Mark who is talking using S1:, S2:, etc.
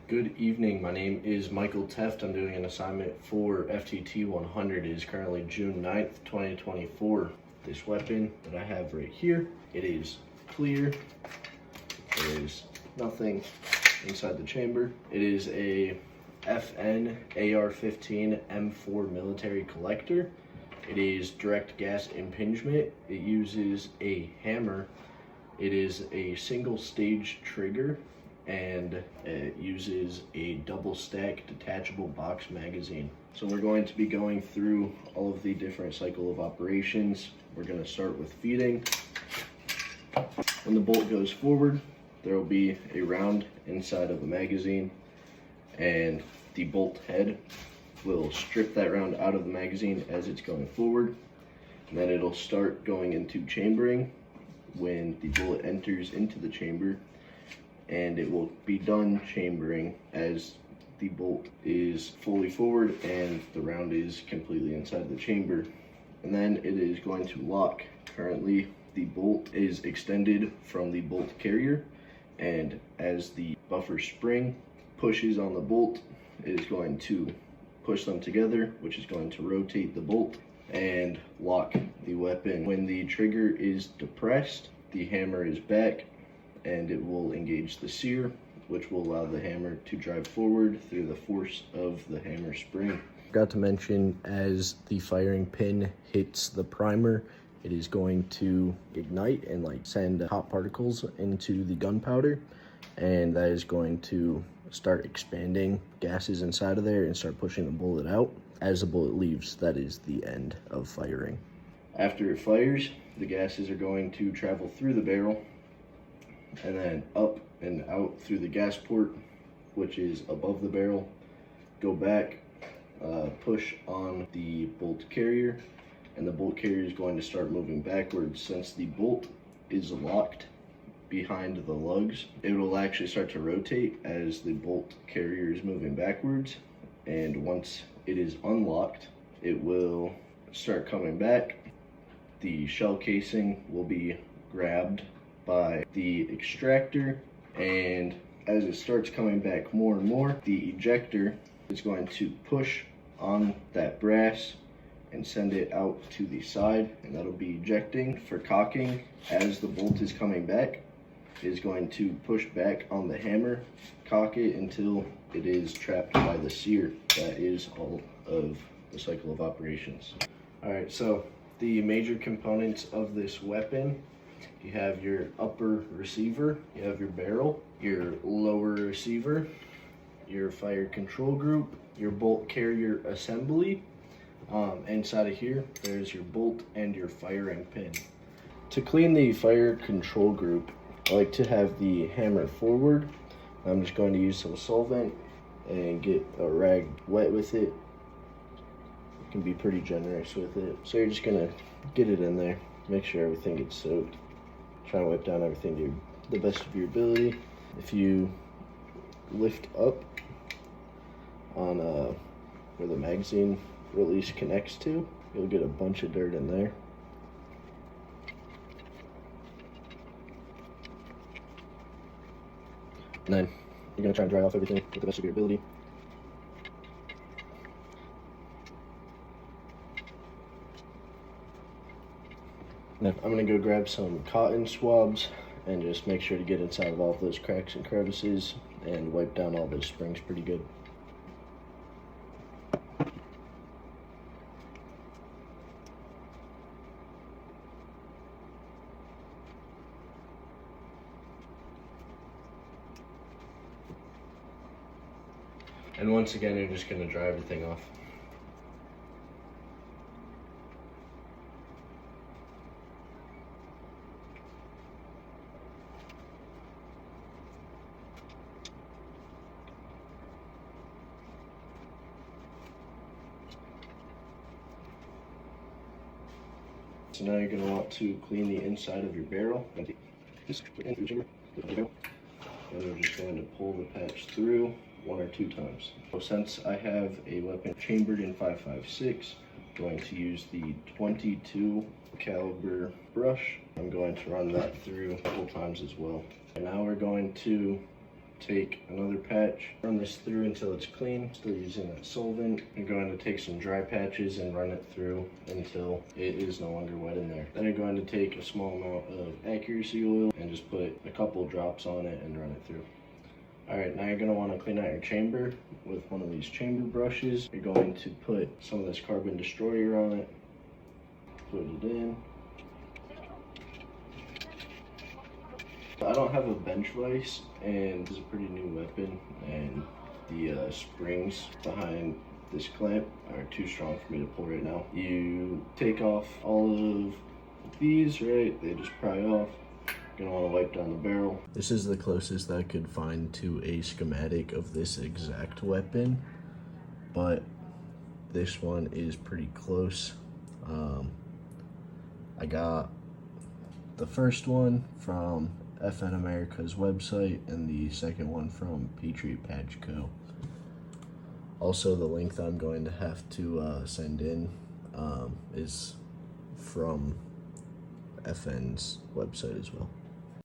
S1: Good evening, my name is Michael Teft. I'm doing an assignment for FTT 100. It is currently June 9th, 2024. This weapon that I have right here, it is clear. There is nothing inside the chamber. It is a FN AR-15 M4 military collector. It is direct gas impingement. It uses a hammer. It is a single stage trigger, and it uses a double stack detachable box magazine. So we're going to be going through all of the different cycle of operations. We're going to start with feeding. When the bolt goes forward, there will be a round inside of the magazine, and the bolt head will strip that round out of the magazine as it's going forward. And then it'll start going into chambering when the bullet enters into the chamber, and it will be done chambering as the bolt is fully forward and the round is completely inside the chamber. And then it is going to lock. Currently, the bolt is extended from the bolt carrier, and as the buffer spring pushes on the bolt, it is going to push them together, which is going to rotate the bolt and lock the weapon. When the trigger is depressed, the hammer is back and it will engage the sear, which will allow the hammer to drive forward through the force of the hammer spring. Forgot to mention, as the firing pin hits the primer, it is going to ignite and send hot particles into the gunpowder, and that is going to start expanding gases inside of there and start pushing the bullet out. As the bullet leaves, that is the end of firing. After it fires, the gases are going to travel through the barrel and then up and out through the gas port, which is above the barrel, go back, push on the bolt carrier, and the bolt carrier is going to start moving backwards. Since the bolt is locked behind the lugs, it will actually start to rotate as the bolt carrier is moving backwards, and once it is unlocked, it will start coming back. The shell casing will be grabbed by the extractor, and as it starts coming back more and more, the ejector is going to push on that brass and send it out to the side, and that'll be ejecting. For cocking, as the bolt is coming back, is going to push back on the hammer, cock it until it is trapped by the sear. That is all of the cycle of operations. All right, so the major components of this weapon: you have your upper receiver, you have your barrel, your lower receiver, your fire control group, your bolt carrier assembly. Inside of here, there's your bolt and your firing pin. To clean the fire control group, I like to have the hammer forward. I'm just going to use some solvent and get a rag wet with it. You can be pretty generous with it. So you're just gonna get it in there, make sure everything gets soaked. Try and wipe down everything to the best of your ability. If you lift up on where the magazine release connects to, you'll get a bunch of dirt in there. And then you're gonna try and dry off everything with the best of your ability. Then I'm gonna go grab some cotton swabs and just make sure to get inside of all of those cracks and crevices and wipe down all those springs pretty good. And once again, you're just gonna dry everything off. So now you're going to want to clean the inside of your barrel. And we're just going to pull the patch through 1 or 2 times. So since I have a weapon chambered in 5.56, I'm going to use the 22 caliber brush. I'm going to run that through a couple times as well. And now we're going to take another patch, run this through until it's clean, still using that solvent. I'm going to take some dry patches and run it through until it is no longer wet in there. Then I'm going to take a small amount of accuracy oil and just put a couple drops on it and run it through. Alright, now you're going to want to clean out your chamber with one of these chamber brushes. You're going to put some of this carbon destroyer on it, put it in. I don't have a bench vise, and this is a pretty new weapon, and the springs behind this clamp are too strong for me to pull right now. You take off all of these, right? They just pry off. Gonna want to wipe down the barrel. This is the closest I could find to a schematic of this exact weapon, but this one is pretty close. I got the first one from FN America's website and the second one from Patriot Patch Co. Also, the link that I'm going to have to send in is from FN's website as well.